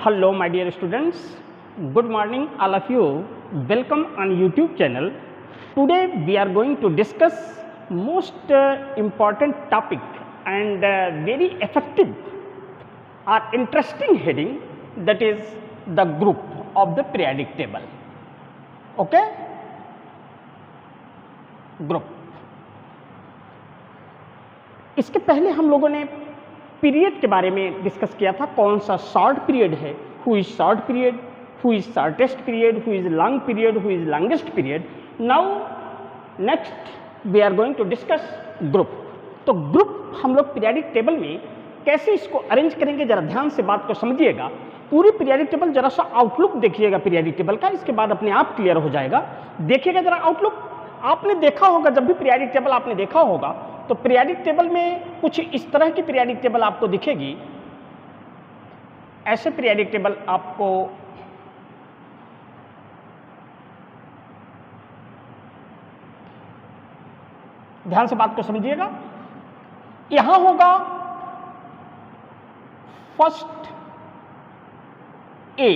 Hello my dear students, good morning all of you. Welcome on YouTube channel. Today we are going to discuss most important topic and very effective or interesting heading, that is the group of the periodic table. Okay, group. इसके पहले हम लोगों ने period के बारे में discuss किया था, कौन सा शॉर्ट पीरियड है, who is short period, who is shortest period, who is long period, who is longest period. Now next we are going to discuss group. तो ग्रुप हम लोग पीरियडिक टेबल में कैसे इसको अरेंज करेंगे, जरा ध्यान से बात को समझिएगा. पूरी पीरियडिक टेबल जरा सा आउटलुक देखिएगा पीरियडिक टेबल का, इसके बाद अपने आप क्लियर हो जाएगा. देखिएगा जरा आउटलुक. आपने देखा होगा, जब भी पीरियडिक टेबल आपने देखा होगा तो पीरियडिक टेबल में कुछ इस तरह की पीरियडिक टेबल आपको दिखेगी. ऐसे पीरियडिक टेबल आपको ध्यान से बात को समझिएगा. यहां होगा फर्स्ट ए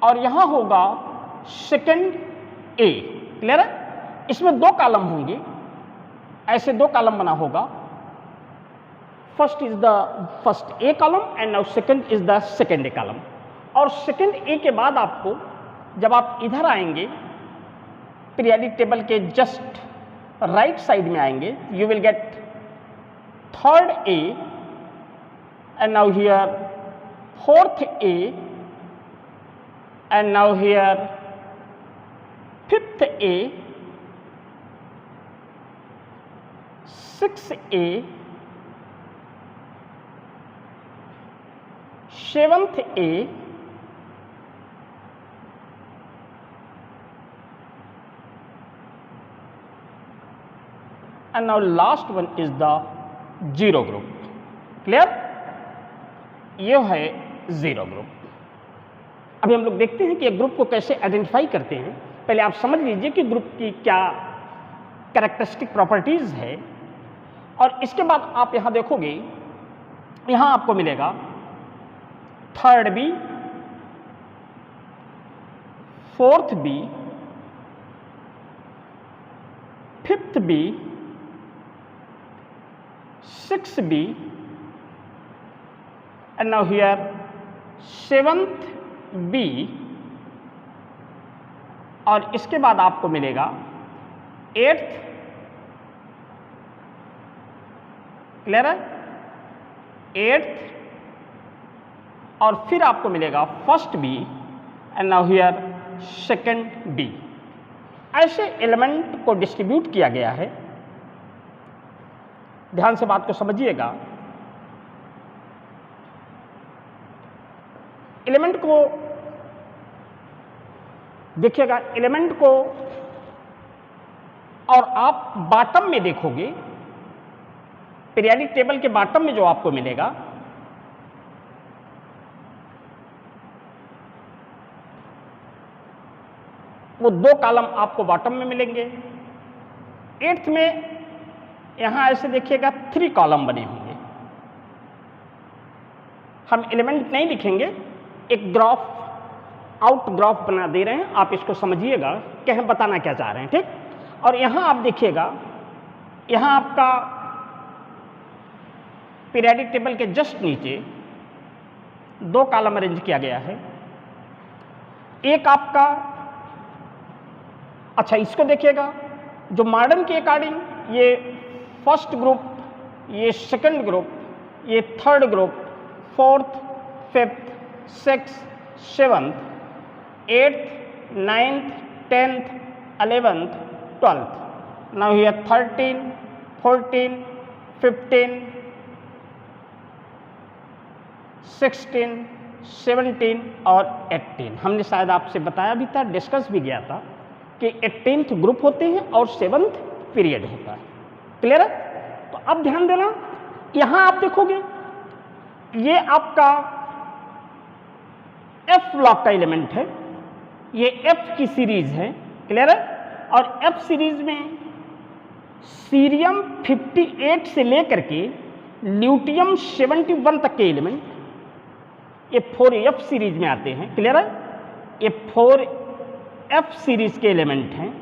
और यहां होगा सेकंड ए. क्लियर है? इसमें दो कॉलम होंगे, ऐसे दो कॉलम बना होगा. First is the first A column and now second is the second A column. और सेकंड ए के बाद आपको, जब आप इधर आएंगे पीरियडिक टेबल के जस्ट राइट साइड में आएंगे, you will get third A and now here fourth A and now here fifth A, 6A, 7th A, and now last one is the zero group. Clear? ये है zero group. अभी हम लोग देखते हैं कि एक ग्रुप को कैसे आइडेंटिफाई करते हैं. पहले आप समझ लीजिए कि ग्रुप की क्या कैरेक्टरिस्टिक प्रॉपर्टीज है, और इसके बाद आप यहां देखोगे, यहां आपको मिलेगा third B, fourth B, fifth B, six B and now here seventh B. और इसके बाद आपको मिलेगा एट्थ. क्लियर है? एट्थ. और फिर आपको मिलेगा first B and now here second B. ऐसे एलिमेंट को डिस्ट्रीब्यूट किया गया है. ध्यान से बात को समझिएगा. एलिमेंट को देखिएगा, एलिमेंट को, और आप बॉटम में देखोगे, पीरियडिक टेबल के बॉटम में जो आपको मिलेगा, वो दो कॉलम आपको बॉटम में मिलेंगे. एट्थ में यहां ऐसे देखिएगा 3 कॉलम बने होंगे. हम एलिमेंट नहीं लिखेंगे, एक ग्राफ, आउट ग्राफ बना दे रहे हैं, आप इसको समझिएगा कि हम बताना क्या चाह रहे हैं. ठीक? और यहां आप देखिएगा, यहां आपका पीरियडिक टेबल के जस्ट नीचे दो कॉलम अरेंज किया गया है. एक आपका, अच्छा इसको देखिएगा, जो मॉडर्न के अकॉर्डिंग ये फर्स्ट ग्रुप, ये सेकंड ग्रुप, ये third group, fourth, fifth, six, seventh, eighth, ninth, tenth, 11th, 12th. Now here 13, 14, 15, 16, 17 और 18. हमने शायद आपसे बताया भी था, डिस्कस भी गया था कि 18th ग्रुप होते हैं और 7th पीरियड होता है. क्लियर है? तो अब ध्यान देना, यहां आप देखोगे ये आपका F ब्लॉक का एलिमेंट है, ये F की सीरीज है. क्लियर है? और F सीरीज में सीरियम 58 से लेकर के ल्यूटियम 71 तक के एलिमेंट ये 4f सीरीज में आते हैं। क्लियर है? ये 4f सीरीज के एलिमेंट हैं।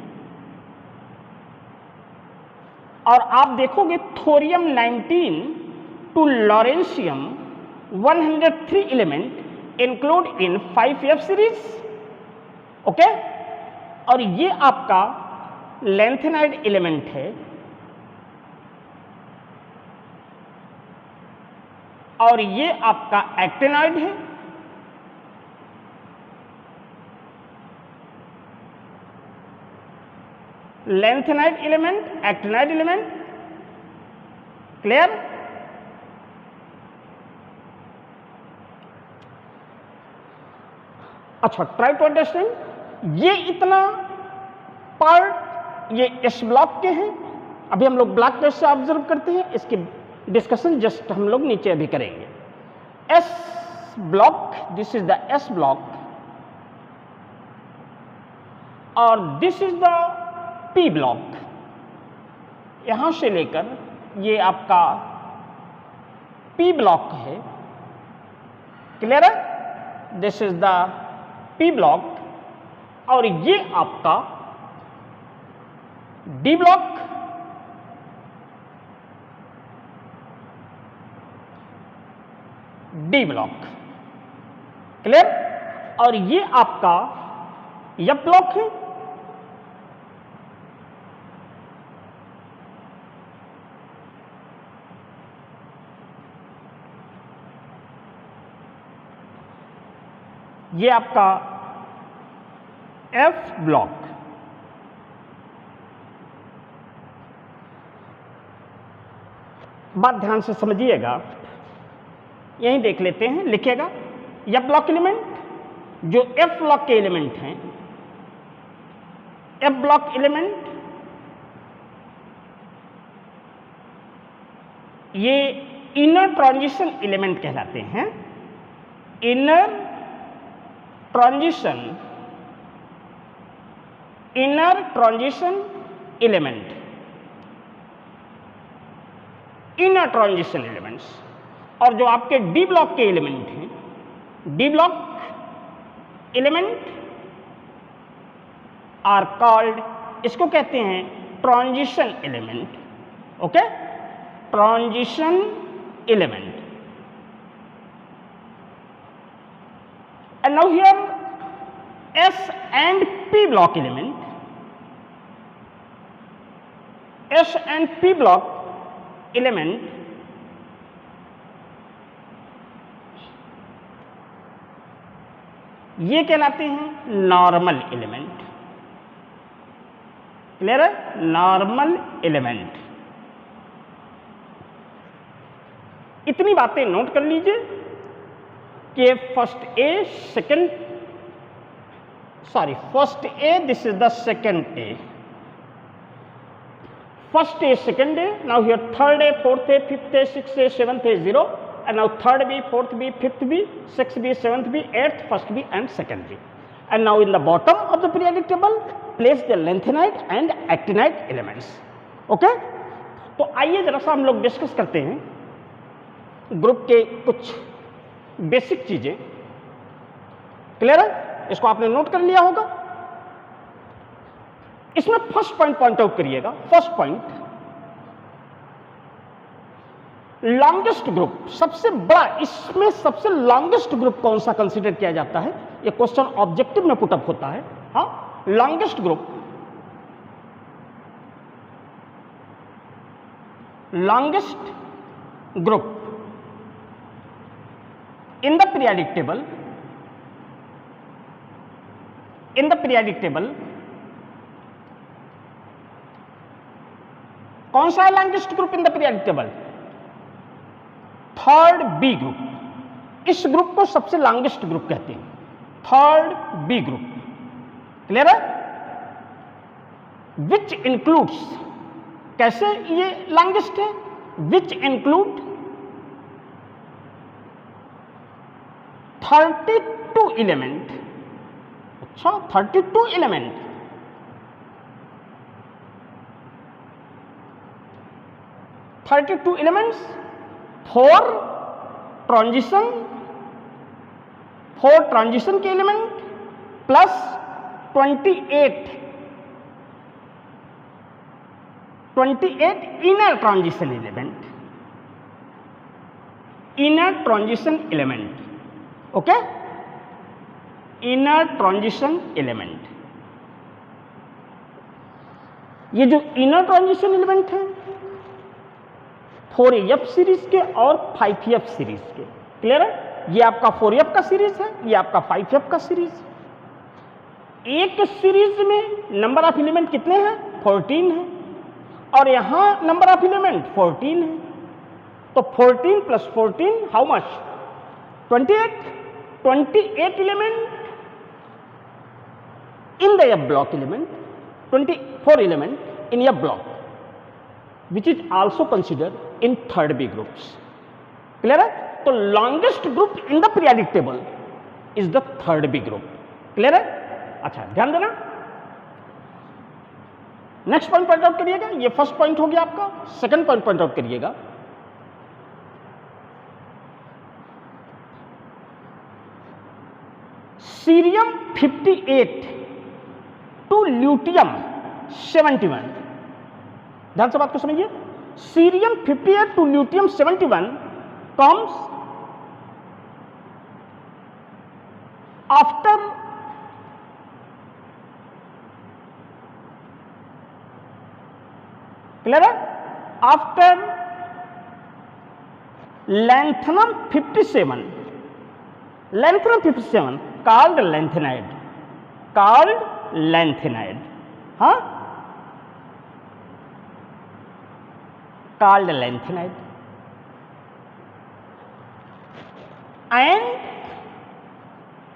और आप देखोगे thorium 19 to lawrencium 103 element include in 5f series. Okay, और ये आपका लैंथेनाइड एलिमेंट है और ये आपका एक्टिनाइड है। Lanthanide element, actinide element. Clear? अच्छा, ट्राई टू अंडरस्टैंड। ये इतना पार्ट ये एस ब्लॉक के हैं। अभी हम लोग ब्लॉक कैसे ऑब्जर्व करते हैं इसकी डिस्कशन जस्ट हम लोग नीचे अभी करेंगे। S block, this is the S block और this is the P block. यहां से लेकर ये आपका पी ब्लॉक है। क्लियर है? This is the P block और ये आपका D block, D block. Clear? और ये आपका एफ ब्लॉक है। ये आपका एफ ब्लॉक। बात ध्यान से समझिएगा, यहीं देख लेते हैं, लिखिएगा। एफ ब्लॉक एलिमेंट जो एफ ब्लॉक के एलिमेंट हैं, एफ ब्लॉक एलिमेंट ये इनर ट्रांजिशन एलिमेंट कहलाते हैं। Inner transition, inner transition element, inner transition elements. और जो आपके डी ब्लॉक के एलिमेंट हैं, D block element are called, इसको कहते हैं transition element. Okay, transition element. And now here S and P block element, S and P block element ये कहलाते हैं नॉर्मल एलिमेंट। क्लियर है? Normal element. इतनी बातें नोट कर लीजिए कि first A, second, sorry first A, this is the second A, first A, second A, now here third A, fourth A, fifth A, sixth A, seventh A, 0, and now third B, fourth B, fifth B, sixth B, seventh B, eighth, first B and second B. And now in the bottom of the periodic table place the lanthanide and actinide elements. Okay? तो आइए जरा सा हम लोग discuss करते हैं group के कुछ बेसिक चीजें। क्लियर है? इसको आपने नोट कर लिया होगा। इसमें फर्स्ट पॉइंट पॉइंट आउट करिएगा। फर्स्ट पॉइंट, लॉन्गेस्ट ग्रुप, सबसे बड़ा, इसमें सबसे लॉन्गेस्ट ग्रुप कौन सा कंसीडर किया जाता है? ये क्वेश्चन ऑब्जेक्टिव में पुटअप होता है। हाँ, longest group, longest group in the periodic table, in the periodic table कौन सा है longest group in the periodic table? Third B group. इस ग्रुप को सबसे लॉन्गेस्ट ग्रुप कहते हैं, थर्ड बी ग्रुप। क्लियर है? विच इंक्लूड्स, कैसे ये लॉन्गेस्ट है? Which include 32 element. अच्छा, 32 element. Elements for transition 4 transition के element plus 28 inner transition element, inner transition element, okay, inner transition element. ये जो इनर ट्रांजिशन एलिमेंट है 4f सीरीज के और 5f सीरीज के, क्लियर है? ये आपका 4f का सीरीज है, ये आपका 5f का सीरीज है। एक सीरीज में नंबर ऑफ एलिमेंट कितने हैं? 14 है, और यहां नंबर ऑफ एलिमेंट 14 है। तो 14 plus 14 how much? 28 element in the F block element, 24 element in F block, which is also considered in third B groups. Clear है? तो longest group in the periodic table is the third B group. Clear है? अच्छा, ध्यान देना। Next point point out करिएगा। ये first point हो गया आपका। सेकंड पॉइंट पॉइंट आउट करिएगा। सीरियम 58 टू ल्यूटियम 71, ध्यान से बात को समझिए। Cerium 58 to lutetium 71 comes after clear है? After lanthanum 57, lanthanum 57 called lanthanide, called lanthanide, हाँ, called lanthanide, and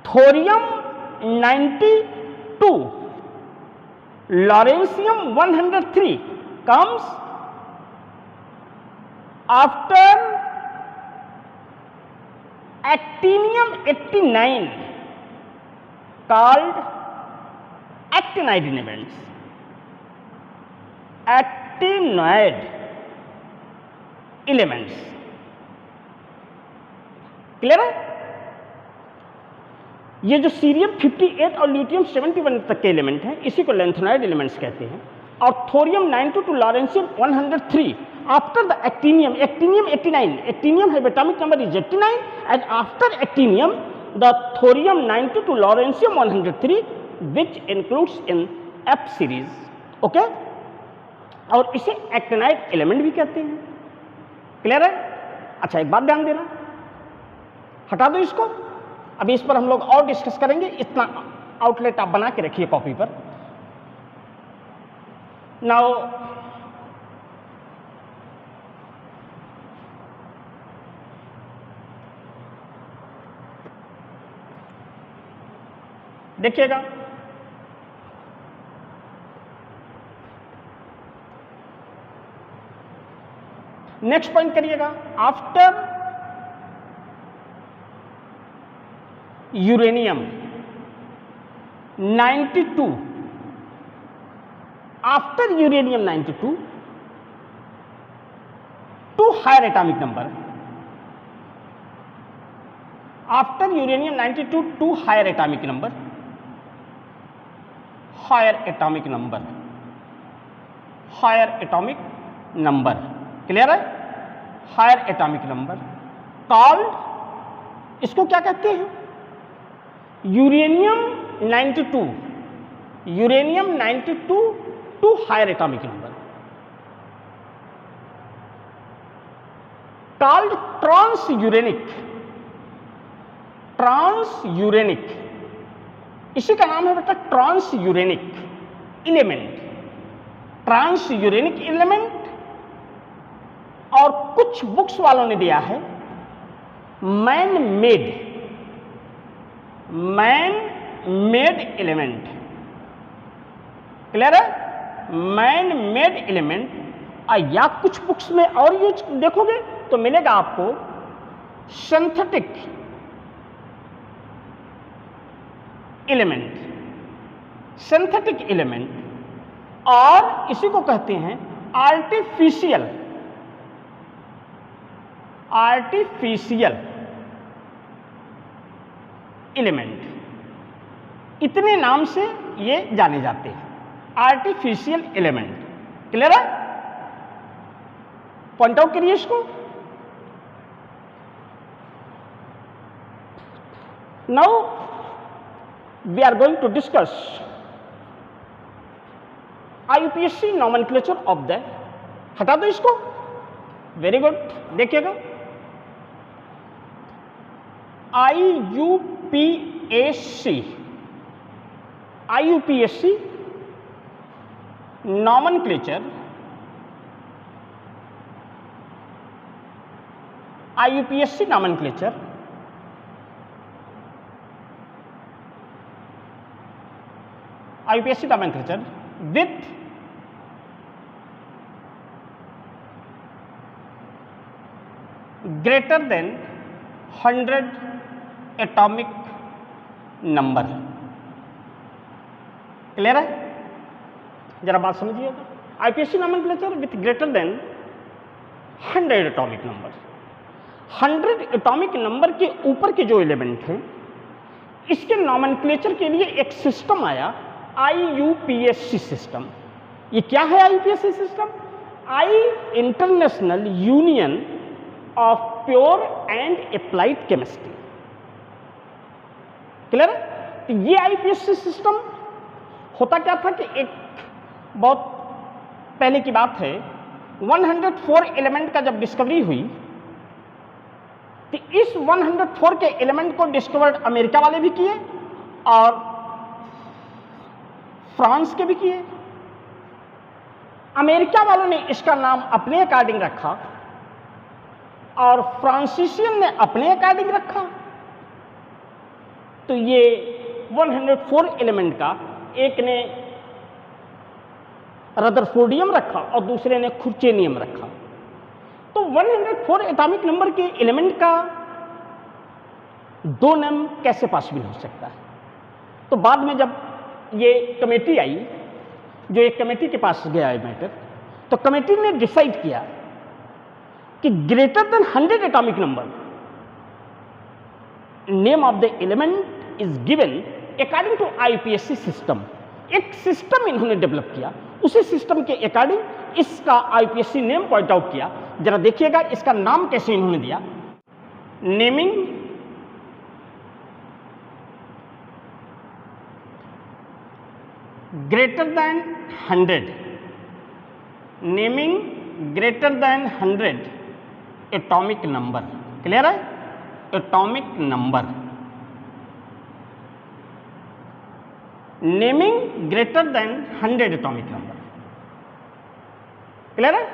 thorium 92 lawrencium 103 comes after actinium 89 called actinide elements, actinide elements, clear है? ये जो सीरियम 58 और ल्यूटियम 71 तक के एलिमेंट हैं इसी को लैंथेनाइड एलिमेंट्स कहते हैं। और thorium 92 to lawrencium 103 after the actinium, actinium 89, actinium है atomic number is 89 and after actinium the thorium 92 to lawrencium 103 which includes in F series, okay, और इसे एक्टिनाइड एलिमेंट भी कहते हैं। क्लियर है? अच्छा, एक बात ध्यान देना, हटा दो इसको, अभी इस पर हम लोग और डिस्कस करेंगे। इतना आउटलेट आप बना के रखिए कॉपी पर। नाउ देखिएगा, नेक्स्ट पॉइंट करिएगा। After uranium 92, after uranium 92 to higher atomic number, after uranium 92 to higher atomic number, higher atomic number, higher atomic number, clear है? हायर एटॉमिक नंबर कॉल्ड, इसको क्या कहते हैं? Uranium 92, uranium 92 to higher atomic number called transuranic, transuranic, इसी का नाम है बेटा transuranic element, transuranic element. और कुछ बुक्स वालों ने दिया है man made, man made element, clear है? मैन मेड एलिमेंट, या कुछ बुक्स में और यूज देखोगे तो मिलेगा आपको सिंथेटिक एलिमेंट, सिंथेटिक एलिमेंट, और इसी को कहते हैं आर्टिफिशियल, आर्टिफिशियल एलिमेंट, इतने नाम से ये जाने जाते हैं, आर्टिफिशियल एलिमेंट। क्लियर है? पॉइंट आउट करिए इसको। Now we are going to discuss IUPAC nomenclature of the, हटा दो इसको, वेरी गुड, देखिएगा IUPAC nomenclature, IUPAC nomenclature with greater than 100 atomic number. Clear है? जरा बात समझिएगा। IUPAC nomenclature with greater than 100 atomic number. 100 atomic number के ऊपर के जो एलिमेंट हैं, इसके नॉमेनक्लेचर के लिए एक सिस्टम आया, IUPAC सिस्टम। ये क्या है IUPAC system? International union of pure and applied chemistry. Clear है? तो ये IUPAC सिस्टम होता क्या था कि एक बहुत पहले की बात है, 104 एलिमेंट का जब डिस्कवरी हुई, तो इस 104 के एलिमेंट को डिस्कवर अमेरिका वाले भी किए और फ्रांस के भी किए। अमेरिका वालों ने इसका नाम अपने अकॉर्डिंग रखा और फ्रांसीसियन ने अपने अकॉर्डिंग रखा। तो ये 104 एलिमेंट का एक ने रदरफोर्डियम रखा और दूसरे ने खुर्चेनियम रखा। तो 104 एटॉमिक नंबर के एलिमेंट का दो नाम कैसे पॉसिबल हो सकता है? तो बाद में जब ये कमेटी आई, जो एक कमेटी के पास गया है मैटर, तो कमेटी ने डिसाइड किया कि greater than 100 atomic number name of the element is given according to IUPAC system. एक सिस्टम इन्होंने डेवलप किया, उसी सिस्टम के अकॉर्डिंग इसका IUPAC नेम पॉइंट आउट किया। जरा देखिएगा इसका नाम कैसे इन्होंने दिया। Naming greater than 100, naming greater than 100 atomic number. Clear है? Atomic number, naming greater than 100 atomic number. Clear है?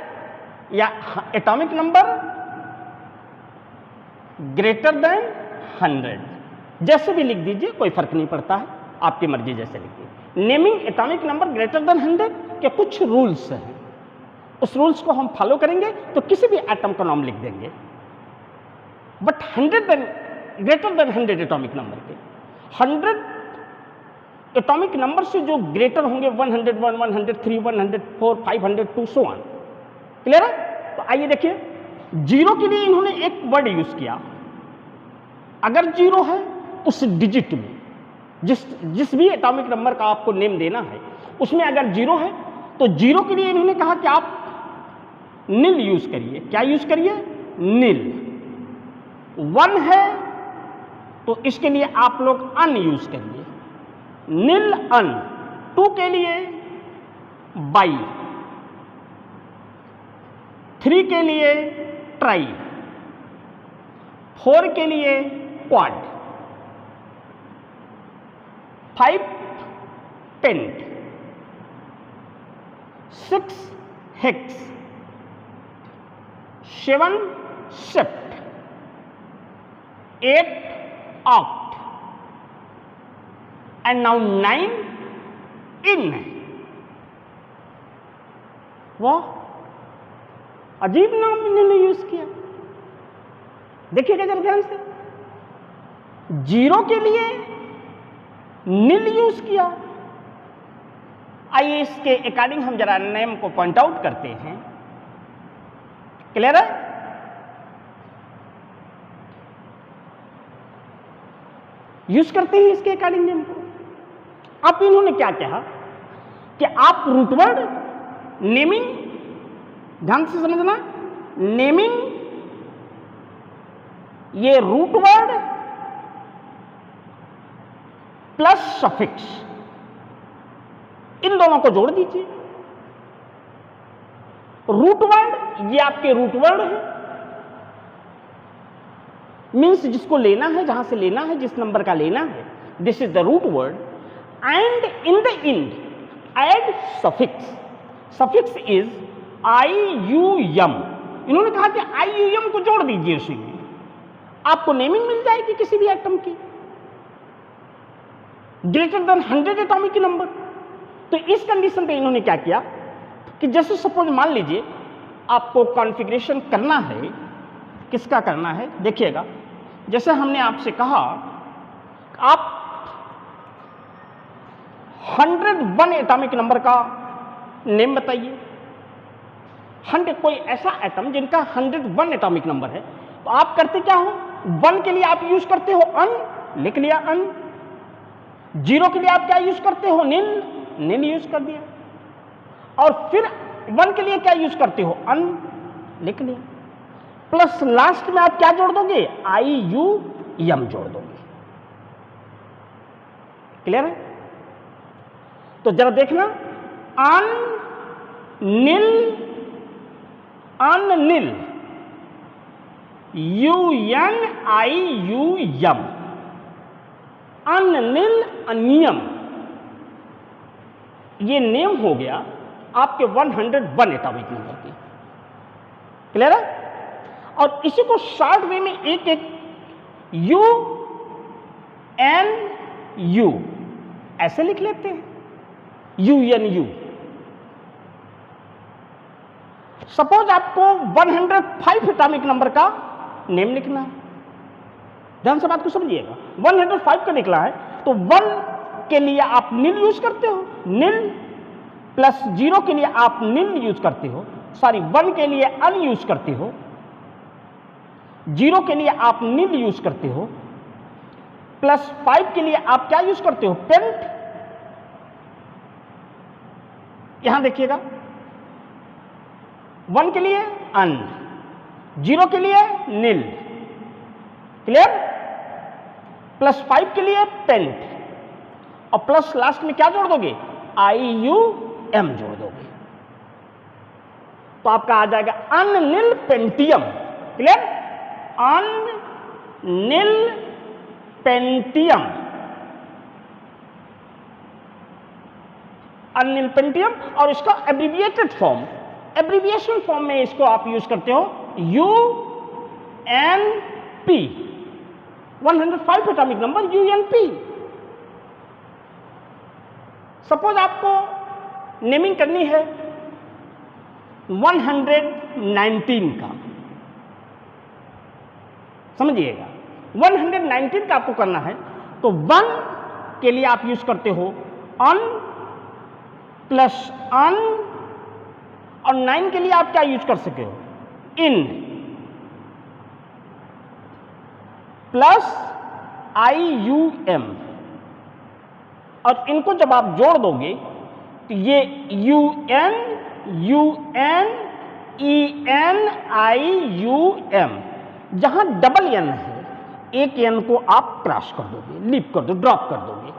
या एटॉमिक नंबर ग्रेटर देन 100, जैसे भी लिख दीजिए, कोई फर्क नहीं पड़ता है, आपकी मर्जी जैसे लिखिए। Naming atomic number greater than 100 के कुछ रूल्स हैं, उस रूल्स को हम फॉलो करेंगे तो किसी भी एटम का नाम लिख देंगे। But 100 greater than 100 atomic number के 100 एटॉमिक नंबर से जो ग्रेटर होंगे 101, 103, 104, 502 सो ऑन। क्लियर है? तो आइए देखिए, जीरो के लिए इन्होंने एक वर्ड यूज किया। अगर जीरो है उस डिजिट में, जिस भी एटॉमिक नंबर का आपको नेम देना है, उसमें अगर जीरो है तो जीरो के लिए इन्होंने कहा कि आप नील यूज करिए। क्या यूज करिए? नील। 1 है तो इसके लिए आप लोग अन यूज करिए, नील अन। 2 के लिए बाई, 3 के लिए ट्राई, 4 के लिए quad, 5 pent, 6 hex, 7 sept, 8 oct and now 9 enn. वाह, अजीब नाम इन्होंने यूज किया। देखिएगा जरा ध्यान से, जीरो के लिए नील यूज किया। आइए इसके अकॉर्डिंग हम जरा नेम को पॉइंट आउट करते हैं। क्लियर है? यूज करते हैं इसके अकॉर्डिंग नेम को। अब इन्होंने क्या कहा कि आप रूटवर्ड नेमिंग, ध्यान से समझना, नेमिंग ये रूटवर्ड प्लस सफिक्स, इन दोनों को जोड़ दीजिए। रूटवर्ड ये आपके रूटवर्ड है, मीन्स जिसको लेना है, जहां से लेना है, जिस नंबर का लेना है, this is the root word. And in the end add suffix, suffix is IUM। इन्होंने कहा कि IUM को जोड़ दीजिए उसी में, आपको नेमिंग मिल जाएगी किसी भी एटम की ग्रेटर देन 100 एटॉमिक नंबर। तो इस कंडीशन पे इन्होंने क्या किया कि जैसे सपोज मान लीजिए आपको कॉन्फ़िगरेशन करना है, किसका करना है देखिएगा, जैसे हमने आपसे कहा आप 101 एटॉमिक नंबर का नेम बताइए। 100 कोई ऐसा एटम जिनका 101 एटॉमिक नंबर है, तो आप करते क्या हो, 1 के लिए आप यूज करते हो अन, लिख लिया अन। 0 के लिए आप क्या यूज करते हो, निल, निल यूज कर दिया। और फिर 1 के लिए क्या यूज करते हो, अन, लिख लिया। प्लस लास्ट में आप क्या जोड़ दोगे, IUM जोड़ दोगे। क्लियर है? तो जरा देखना, अन निल, अन निल, UNIUM, अन निल अनियम, ये नेम हो गया आपके 101 एटॉमिक नंबर की। क्लियर है? और इसी को शॉर्ट वे में एक एक UNU ऐसे लिख लेते हैं, UNU। सपोज आपको 105 एटॉमिक नंबर का नेम लिखना है, ध्यान से बात को समझिएगा। 105 का निकला है तो 1 के लिए आप निल यूज करते हो, निल, प्लस 0 के लिए आप निल यूज करते हो, सॉरी 1 के लिए अन यूज करते हो, 0 के लिए आप निल यूज करते हो, प्लस 5 के लिए आप क्या यूज करते हो, पेंट। यहां देखिएगा, 1 के लिए अन, 0 के लिए निल, क्लियर, प्लस 5 के लिए पेंट, और प्लस लास्ट में क्या जोड़ दोगे, IUM जोड़ दोगे, तो आपका आ जाएगा unnilpentium. Clear, unnilpentium, unnilpentium. और इसका एब्रिविएटेड फॉर्म, एब्रिविएशन फॉर्म में इसको आप यूज करते हो UNP, 105 atomic number UNP। Suppose आपको नेमिंग करनी है 119 का, समझिएगा 119 का आपको करना है, तो 1 के लिए आप यूज करते हो अन, प्लस अन, और 9 के लिए आप क्या यूज कर सके हो, इन, प्लस IUM। और इनको जब आप जोड़ दोगे तो ये UN, UN, ENIUM, जहां डबल N है, एक N को आप क्रॉस कर दोगे, लीप कर दो, ड्रॉप कर दोगे,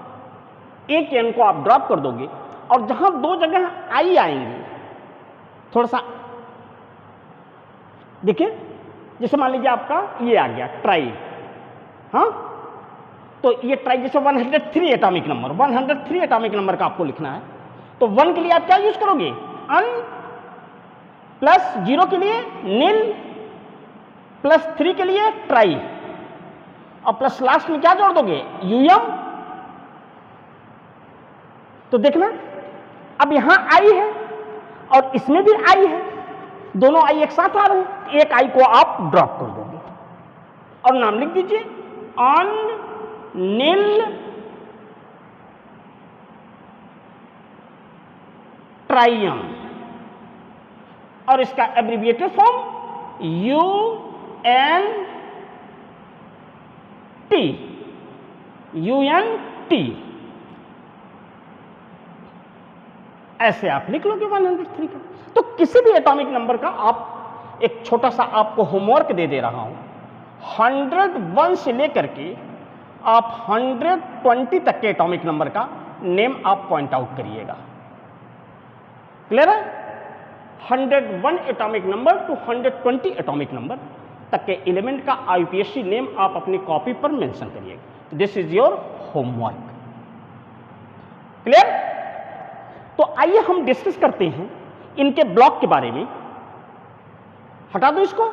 एक N को आप ड्रॉप कर दोगे, और जहां 2 जगह I आएंगे, थोड़ा सा देखिए, जैसे मान लीजिए आपका ये आ गया ट्राई, हाँ, तो ये ट्राई जैसे 103 एटॉमिक नंबर, 103 एटॉमिक नंबर का आपको लिखना है, तो 1 के लिए आप क्या यूज करोगे, अन, प्लस 0 के लिए निल, प्लस 3 के लिए ट्राई, और प्लस लास्ट में क्या जोड़ दोगे, UM। तो देखना, अब यहां I है और इसमें भी I है, दोनों I एक साथ आ रहे हैं, एक I को आप ड्रॉप कर दोगे और नाम लिख दीजिए अननिल ट्राइयम, और इसका एब्रिविएटेड फॉर्म UNT, UNT, ऐसे आप लिख लोगे 103 का। तो किसी भी एटॉमिक नंबर का आप एक छोटा सा आपको होमवर्क दे रहा हूं, 101 से लेकर के आप 120 तक के एटॉमिक नंबर का नेम आप पॉइंट आउट करिएगा। क्लियर है? 101 atomic number two 120 atomic number तक के एलिमेंट का आईयूपीएसी नेम आप अपनी कॉपी पर मेंशन करिएगा। This is your homework. Clear? तो आइए हम डिस्कस करते हैं इनके ब्लॉक के बारे में। हटा दो इसको,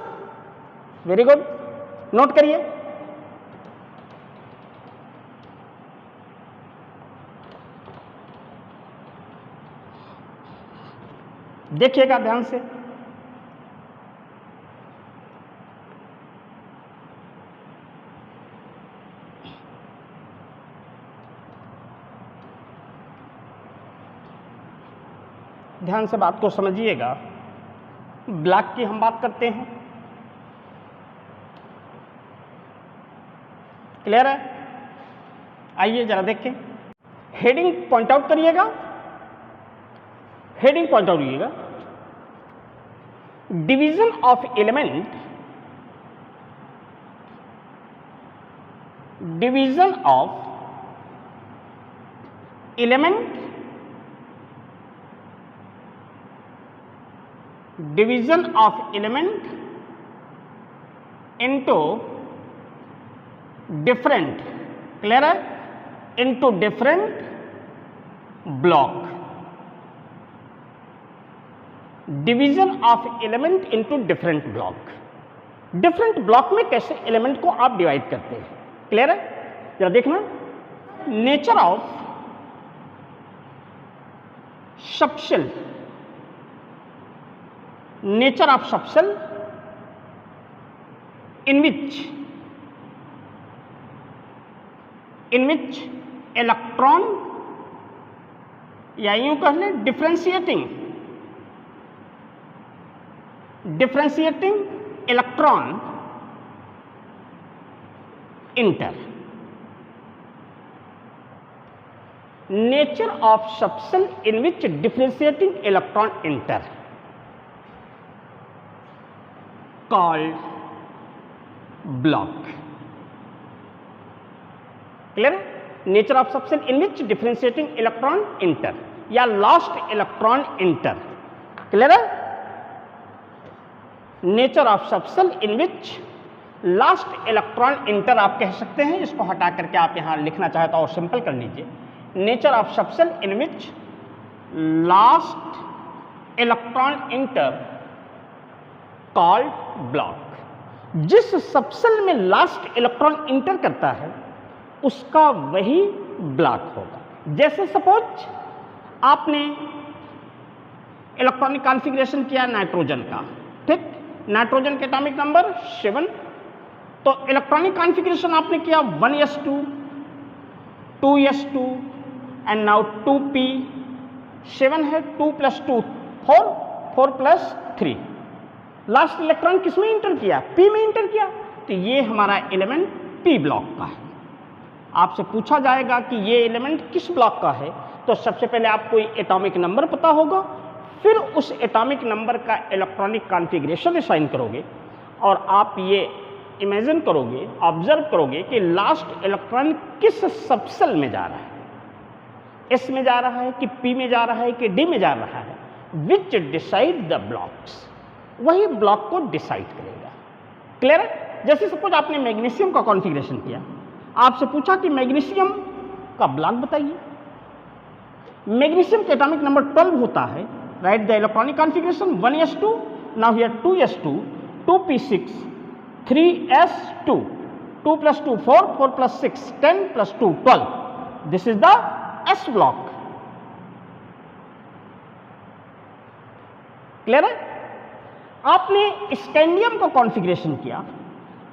वेरी गुड, नोट करिए। देखिएगा ध्यान से। ध्यान से बात को समझिएगा। ब्लॉक की हम बात करते हैं। क्लियर है? आइए जरा देखें। हेडिंग पॉइंट आउट करिएगा, हेडिंग पॉइंट आउट करिएगा। Division of element, division of element, division of element into different, clear है, into different block, division of element into different block, different block में कैसे एलिमेंट को आप डिवाइड करते हैं। Clear है? जरा देखना। Nature of subshell, nature of subcell in which electron, या यूं कह लें differentiating electron inter. Nature of subshell in which differentiating electron inter called block. Clear? Nature of subcell in which differentiating electron enter या last electron enter. Clear है? Nature of subcell in which last electron enter आप कह सकते हैं। इसको हटा करके आप यहां लिखना चाहे तो और सिंपल कर लीजिए। Nature of subcell in which last electron enter called block. जिस सबसेल में लास्ट इलेक्ट्रॉन इंटर करता है उसका वही ब्लॉक होगा। जैसे सपोज आपने इलेक्ट्रॉनिक कॉन्फ़िगरेशन किया नाइट्रोजन का, ठीक, नाइट्रोजन के एटॉमिक नंबर 7, तो इलेक्ट्रॉनिक कॉन्फ़िगरेशन आपने किया 1s2 2s2 and now 2p, 7 है, 2 + 2 4, 4 + 3, लास्ट इलेक्ट्रॉन किसमें इंटर किया? पी में इंटर किया। तो ये हमारा एलिमेंट पी ब्लॉक का है। आपसे पूछा जाएगा कि ये एलिमेंट किस ब्लॉक का है, तो सबसे पहले आपको एटॉमिक नंबर पता होगा, फिर उस एटॉमिक नंबर का इलेक्ट्रॉनिक कॉन्फ़िगरेशन असाइन करोगे और आप ये इमेजिन करोगे, ऑब्जर्व करोगे कि लास्ट इलेक्ट्रॉन किस सबसेल में जा रहा है, एस में जा रहा है कि पी में जा रहा है कि डी में जा रहा है, विच डिसाइड द ब्लॉक्स, वही ब्लॉक को डिसाइड करेगा। क्लियर है? जैसे सपोज आपने मैग्नीशियम का कॉन्फ़िगरेशन किया, आपसे पूछा कि मैग्नीशियम का ब्लॉक बताइए। मैग्नीशियम के एटॉमिक नंबर 12 होता है। Right the electronic configuration 1s2, now here 2s2, 2p6, 3s2, 2 + 2 4, 4 + 6 10 + 2 12, this is the s block. Clear है? आपने स्कैंडियम का कॉन्फ़िगरेशन किया,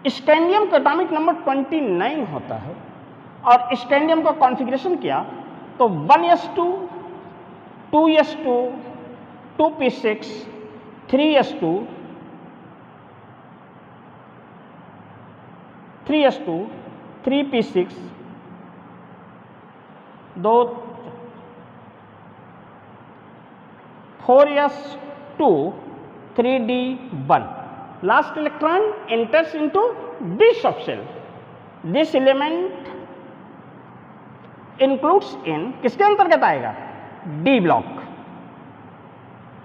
स्कैंडियम का एटॉमिक नंबर 29 होता है और स्कैंडियम का कॉन्फ़िगरेशन किया तो 1s2, 2s2, 2p6, 3s2, 3p6, 2 4s2 3d1. Last electron enters into this subshell. This element includes in किसके अंतर्गत आएगा? D block.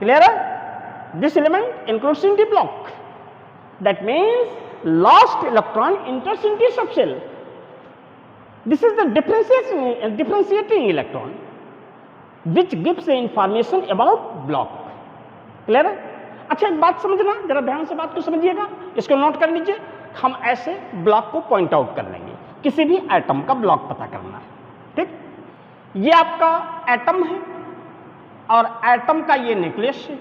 Clear है? This element includes in D block. That means last electron enters into subshell. This is the differentiating electron which gives the information about block. Clear है? अच्छा, एक बात समझना, जरा ध्यान से बात को समझिएगा, इसको नोट कर लीजिए। हम ऐसे ब्लॉक को पॉइंट आउट कर लेंगे, किसी भी एटम का ब्लॉक पता करना है। ठीक, ये आपका एटम है और एटम का ये न्यूक्लियस है।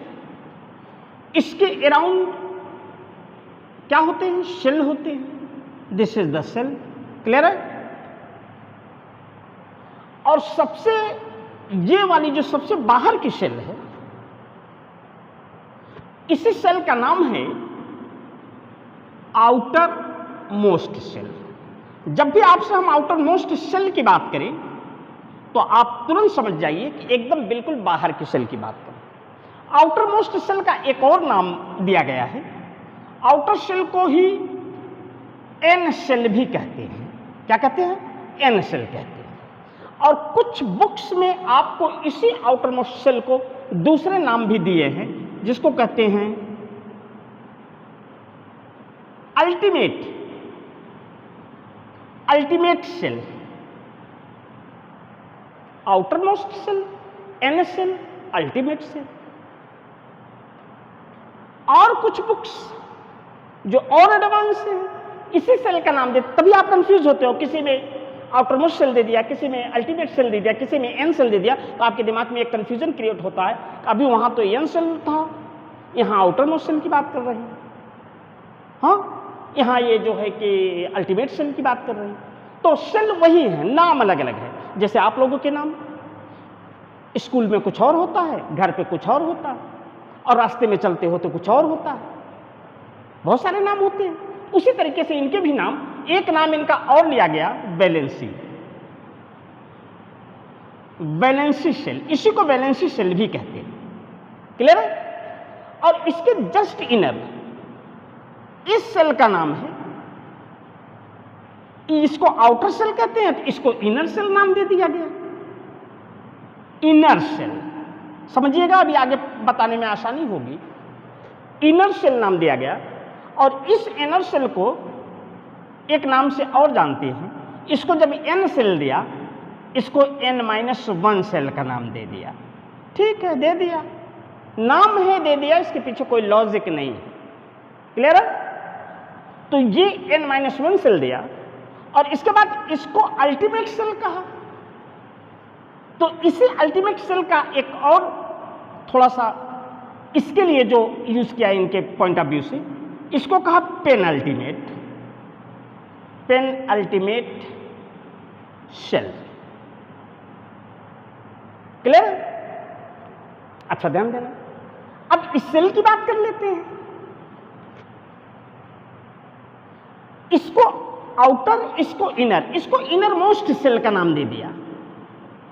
इसके अराउंड क्या होते हैं? शेल होते हैं। This is the shell. Clear है? और सबसे ये वाली जो सबसे बाहर की शेल है, इसी सेल का नाम है आउटर मोस्ट सेल। जब भी आपसे हम आउटर मोस्ट सेल की बात करें तो आप तुरंत समझ जाइए कि एकदम बिल्कुल बाहर की सेल की बात करें। आउटर मोस्ट सेल का एक और नाम दिया गया है। आउटर सेल को ही एन सेल भी कहते हैं। क्या कहते हैं? एन सेल कहते हैं। और कुछ बुक्स में आपको इसी आउटर मोस्ट सेल को दूसरे नाम भी दिए हैं, जिसको कहते हैं ultimate shell. Outermost shell, N shell, ultimate shell. और कुछ बुक्स जो और एडवांस हैं, इसी सेल का नाम देते। तभी आप कंफ्यूज होते हो, किसी में आउटर मोस्ट सेल दे दिया, किसी में अल्टीमेट सेल दे दिया, किसी में एन सेल दे दिया, तो आपके दिमाग में एक कंफ्यूजन क्रिएट होता है। अभी वहां तो एन सेल था, यहां आउटर मोस्ट सेल की बात कर रहे हैं, हाँ यहां ये जो है कि अल्टीमेट सेल की बात कर रहे हैं। तो सेल वही है, नाम अलग अलग है। जैसे आप लोगों के नाम स्कूल में कुछ और होता है, घर पे कुछ और होता है, और रास्ते में चलते हो तो कुछ और होता है। बहुत सारे नाम होते हैं। उसी तरीके से इनके भी नाम, एक नाम इनका और लिया गया, वैलेंसी सेल। इसी को वैलेंसी सेल भी कहते हैं। क्लियर है? और इसके जस्ट इनर इस सेल का नाम है, इसको आउटर सेल कहते हैं, तो इसको इनर सेल नाम दे दिया गया। इनर सेल समझिएगा, अभी आगे बताने में आसानी होगी। इनर सेल नाम दिया गया। और इस इनर सेल को एक नाम से और जानते हैं। इसको जब एन सेल दिया, इसको n-1 सेल का नाम दे दिया। ठीक है, दे दिया, नाम है, दे दिया, इसके पीछे कोई लॉजिक नहीं है। क्लियर है? तो ये n-1 सेल दिया, और इसके बाद इसको अल्टीमेट सेल कहा। तो इसी अल्टीमेट सेल का एक और थोड़ा सा इसके लिए जो यूज किया इनके पॉइंट ऑफ व्यू से, इसको कहा पेनअल्टीमेट सेल। क्लियर? अच्छा, ध्यान देना। अब इस सेल की बात कर लेते हैं। इसको आउटर, इसको इनर, इसको इनर मोस्ट सेल का नाम दे दिया,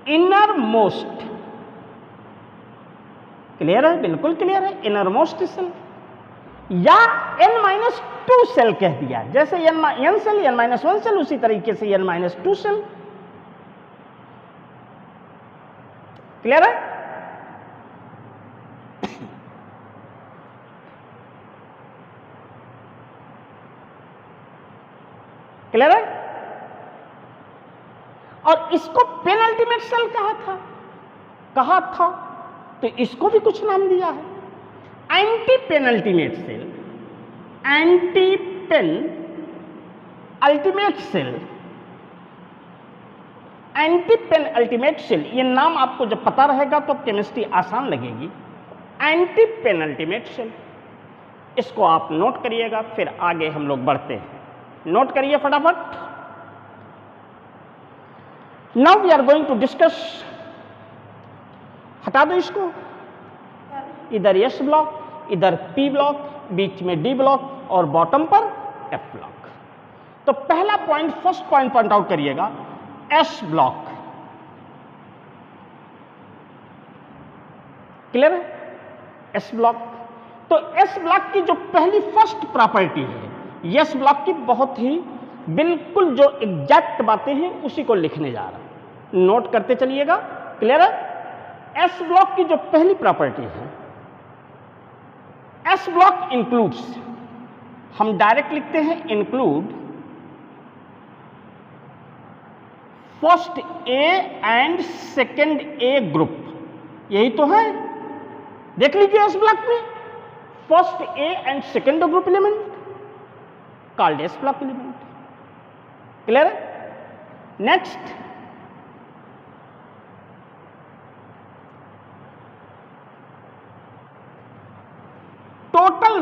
इनर मोस्ट। क्लियर है? बिल्कुल क्लियर है। इनर मोस्ट सेल या n-2 सेल कह दिया। जैसे n सेल, n-1 सेल, उसी तरीके से n-2 सेल। क्लियर है? क्लियर है? और इसको पेनअल्टीमेट सेल कहा था, तो इसको भी कुछ नाम दिया है, antepenultimate cell, antepenultimate cell, antepenultimate cell. ये नाम आपको जब पता रहेगा तो केमिस्ट्री आसान लगेगी। एंटी पेन अल्टीमेट सेल, इसको आप नोट करिएगा, फिर आगे हम लोग बढ़ते हैं। नोट करिए फटाफट। Now we are going to discuss, हटा दो इसको, इधर एस ब्लॉक, इधर पी ब्लॉक, बीच में डी ब्लॉक और बॉटम पर एफ ब्लॉक। तो पहला पॉइंट, फर्स्ट पॉइंट आउट करिएगा, एस ब्लॉक। क्लियर है? S block. तो एस ब्लॉक की जो पहली फर्स्ट प्रॉपर्टी है, एस ब्लॉक की बहुत ही बिल्कुल जो एग्जैक्ट बातें हैं उसी को लिखने जा रहा हूं, नोट करते चलिएगा। क्लियर है? एस ब्लॉक की जो पहली प्रॉपर्टी है, एस ब्लॉक इंक्लूड्स, हम डायरेक्ट लिखते हैं include first A and second A group. यही तो है, देख लीजिए एस ब्लॉक में first A and second group element called S block element. Clear है? Next, total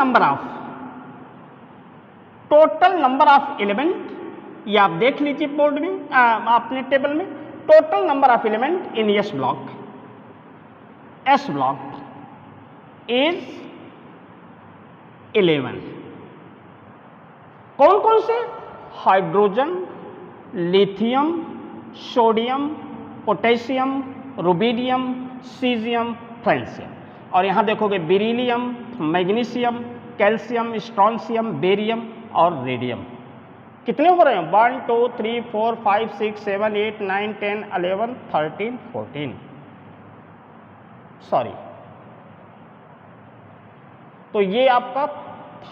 number of element, ये आप देख लीजिए बोर्ड में, अपने टेबल में, total number of element in S block is 11। कौन कौन से? Hydrogen, lithium, sodium, potassium, rubidium, caesium, francium. और यहां देखोगे beryllium, magnesium, calcium, strontium, barium और रेडियम। कितने हो रहे हैं? 1 2 3 4 5 6 7 8 9 10 11 13 14। सॉरी, तो ये आपका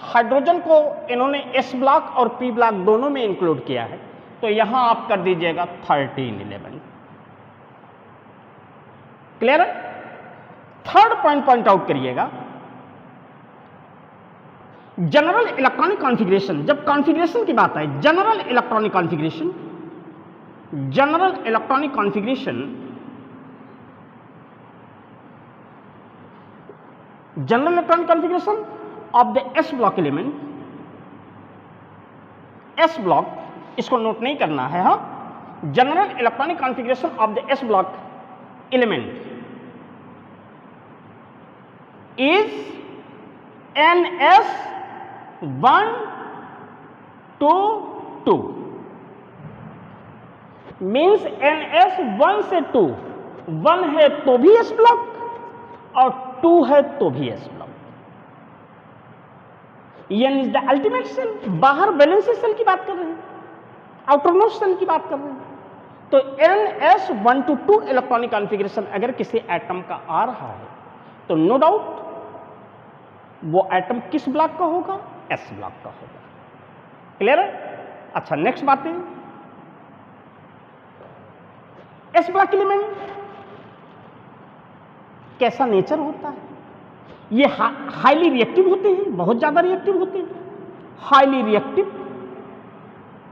हाइड्रोजन को इन्होंने एस ब्लॉक और पी ब्लॉक दोनों में इंक्लूड किया है, तो यहां आप कर दीजिएगा 13 11। क्लियर है? थर्ड पॉइंट आउट करिएगा, जनरल इलेक्ट्रॉनिक कॉन्फ़िगरेशन। जब कॉन्फ़िगरेशन की बात आए, general electronic configuration of the S block element, S block, इसको नोट नहीं करना है, हाँ। General electronic configuration of the S block element is NS 1 to 2, means NS 1 से 2, 1 है तो भी एस ब्लॉक और 2 है तो भी S block. N is the ultimate shell, बाहर वैलेंसी सेल की बात कर रहे हैं, आउटरमोस्ट सेल की बात कर रहे हैं। तो NS 1 to 2 इलेक्ट्रॉनिक कॉन्फ़िगरेशन अगर किसी एटम का आ रहा है तो नो डाउट वो एटम किस ब्लॉक का होगा? एस ब्लॉक का होगा। क्लियर है? अच्छा, नेक्स्ट बात है, एस ब्लॉक एलिमेंट कैसा नेचर होता है? ये हाईली रिएक्टिव होते हैं, बहुत ज्यादा रिएक्टिव होते हैं, हाईली रिएक्टिव,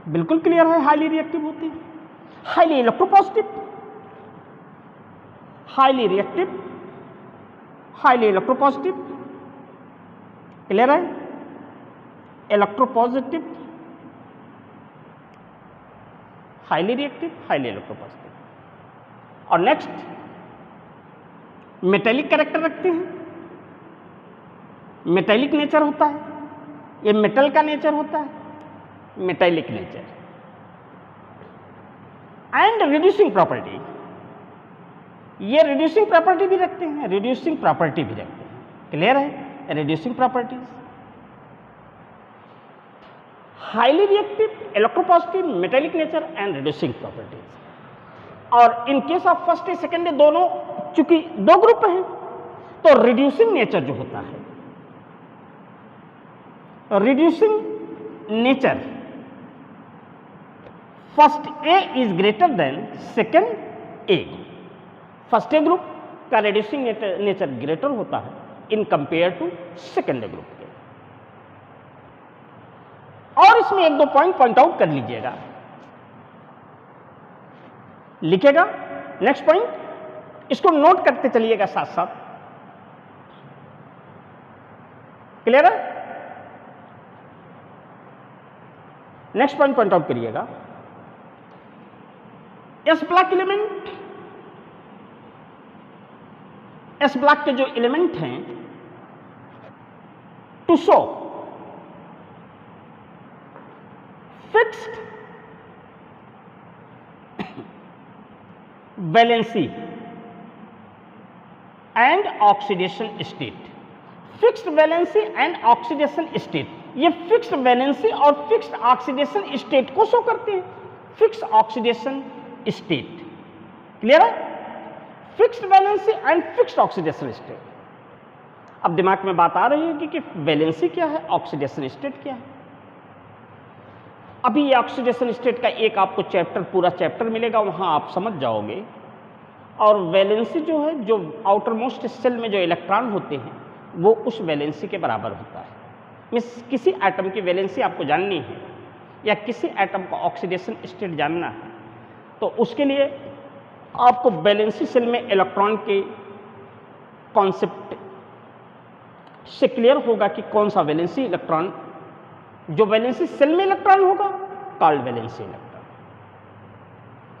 बिल्कुल क्लियर है, हाईली रिएक्टिव होते हैं, highly electropositive, highly reactive, highly electropositive. Clear है? Electropositive, highly reactive, highly electropositive. और नेक्स्ट, मेटेलिक कैरेक्टर रखते हैं, मेटेलिक नेचर होता है, ये मेटल का नेचर होता है, metallic nature. And reducing property, ये रिड्यूसिंग प्रॉपर्टी भी रखते हैं, रिड्यूसिंग प्रॉपर्टी भी रखते हैं। क्लियर है? Reducing properties, highly reactive, electropositive, metallic nature and reducing properties. और in case of first second दोनों, चूंकि दो ग्रुप हैं, तो रिड्यूसिंग नेचर जो होता है, reducing nature first A is greater than second A. First A group का रिड्यूसिंग नेचर ग्रेटर होता है in compare to second group के। और इसमें एक दो पॉइंट आउट कर लीजिएगा, लिखेगा। नेक्स्ट पॉइंट, इसको नोट करते चलिएगा साथ साथ। क्लियर है? नेक्स्ट पॉइंट आउट करिएगा, S block element, S block के जो एलिमेंट हैं, to show fixed valency, and oxidation state. Fixed valency and oxidation state, ये फिक्स्ड वैलेंसी और फिक्स्ड ऑक्सीडेशन स्टेट को शो करते हैं। फिक्स्ड ऑक्सीडेशन स्टेट, क्लियर है? Fixed valency and fixed oxidation state. अब दिमाग में बात आ रही है कि वैलेंसी क्या है, ऑक्सीडेशन स्टेट क्या है। अभी ये ऑक्सीडेशन स्टेट का एक आपको चैप्टर, पूरा चैप्टर मिलेगा, वहां आप समझ जाओगे। और वैलेंसी जो है, जो आउटर मोस्ट सेल में जो इलेक्ट्रॉन होते हैं वो उस वैलेंसी के बराबर होता है। मीन्स किसी एटम की वैलेंसी आपको जाननी है या किसी एटम का ऑक्सीडेशन स्टेट जानना है तो उसके लिए आपको वैलेंसी सेल में इलेक्ट्रॉन के कॉन्सेप्ट से क्लियर होगा कि कौन सा वैलेंसी इलेक्ट्रॉन, जो वैलेंसी सेल में इलेक्ट्रॉन होगा कॉल्ड वैलेंसी इलेक्ट्रॉन।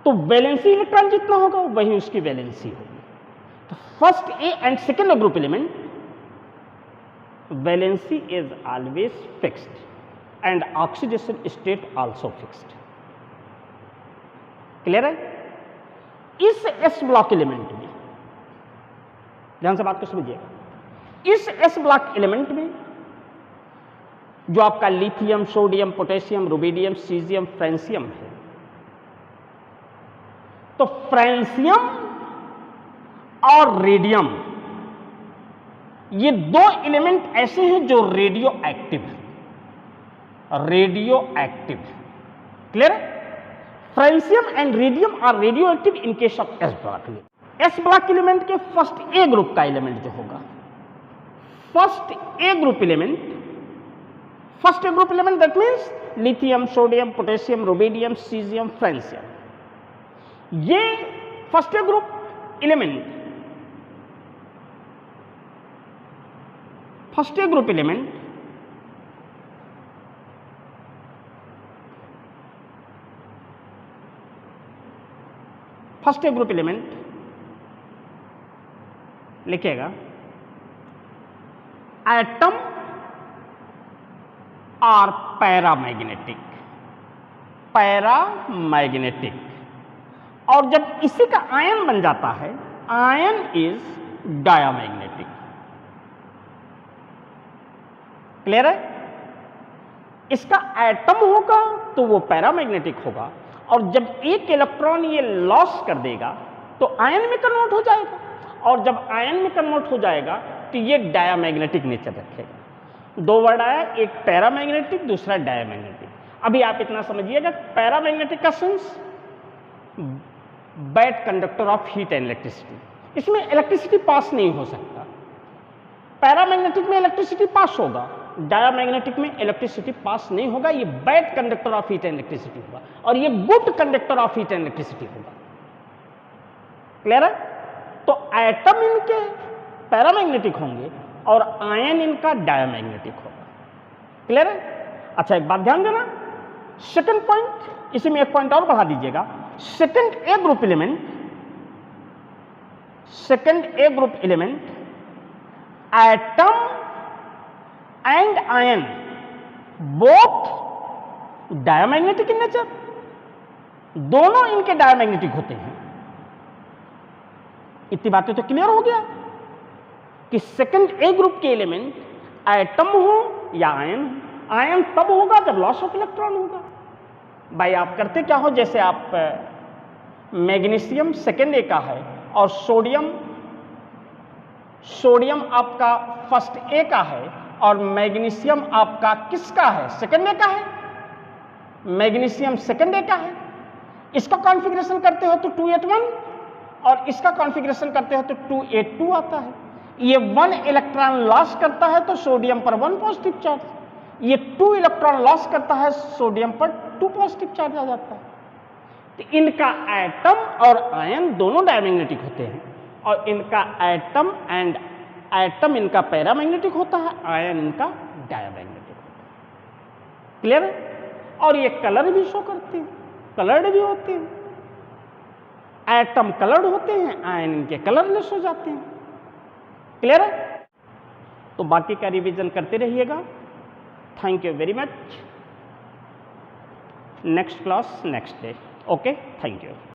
तो वैलेंसी इलेक्ट्रॉन जितना होगा वही उसकी वैलेंसी होगी। तो first A and second group element valency is always fixed and oxidation state also fixed. Clear है? इस एस ब्लॉक एलिमेंट में, ध्यान से बात को समझिएगा, इस एस ब्लॉक एलिमेंट में जो आपका lithium, sodium, potassium, rubidium, caesium, francium है, तो फ्रांसियम और रेडियम ये दो एलिमेंट ऐसे हैं जो रेडियो एक्टिव है। रेडियो एक्टिव, क्लियर है? Francium and radium are radioactive in case of S block element. S block element के फर्स्ट ए ग्रुप का एलिमेंट जो होगा, first A group element, first A group element that means lithium, sodium, potassium, rubidium, caesium, francium, ये first A group element, first A group element first A group element लिखिएगा, atom are paramagnetic, paramagnetic. और जब इसी का ion बन जाता है, ion is diamagnetic. Clear है? इसका एटम होगा तो वो पैरामैग्नेटिक होगा, और जब एक इलेक्ट्रॉन ये लॉस कर देगा तो आयन में कन्वर्ट हो जाएगा, और जब आयन में कन्वर्ट हो जाएगा तो ये डायामैग्नेटिक नेचर रखेगा। दो वर्ड आया, एक पैरामैग्नेटिक, दूसरा डायामैग्नेटिक। अभी आप इतना समझिएगा, पैरामैग्नेटिक का sense bad conductor of heat and electricity, इसमें इलेक्ट्रिसिटी पास नहीं हो सकता। पैरामैग्नेटिक में इलेक्ट्रिसिटी पास होगा, डायामैग्नेटिक में इलेक्ट्रिसिटी पास नहीं होगा। ये bad conductor of heat and electricity होगा और ये good conductor of heat and electricity होगा। क्लियर है? तो एटम इनके पैरामैग्नेटिक होंगे और आयन इनका डायामैग्नेटिक होगा। क्लियर है? अच्छा, एक बात ध्यान देना, सेकंड पॉइंट, इसी में एक पॉइंट और बढ़ा दीजिएगा। Second A group element, second A group element, atom and ion both diamagnetic in nature, दोनों इनके डायामैग्नेटिक होते हैं। इतनी बातें तो क्लियर हो गया कि सेकंड ए ग्रुप के एलिमेंट एटम हो या आयन, आयन तब होगा जब लॉस ऑफ इलेक्ट्रॉन होगा। भाई आप करते क्या हो, जैसे आप मैग्नीशियम सेकंड ए का है और सोडियम आपका फर्स्ट ए का है और मैग्नीशियम आपका किसका है, सेकंड ए का है। मैग्नीशियम सेकंड ए का है, इसका कॉन्फ़िगरेशन करते हो तो 281 और इसका कॉन्फ़िगरेशन करते हो तो 282 आता है। ये 1 इलेक्ट्रॉन लॉस करता है तो सोडियम पर 1 पॉजिटिव चार्ज, ये 2 इलेक्ट्रॉन लॉस करता है सोडियम पर 2 पॉजिटिव चार्ज आ जाता है। तो इनका एटम और आयन दोनों डायमैग्नेटिक होते हैं और इनका एटम इनका पैरामैग्नेटिक होता है, आयन इनका डायामैग्नेटिक होता है। क्लियर है? और ये कलर भी शो करते हैं, कलर्ड भी होते हैं। एटम कलर्ड होते हैं, आयन इनके कलरलेस हो जाते हैं। क्लियर है? तो बाकी का रिवीजन करते रहिएगा। Thank you very much. Next class next day. Okay, thank you.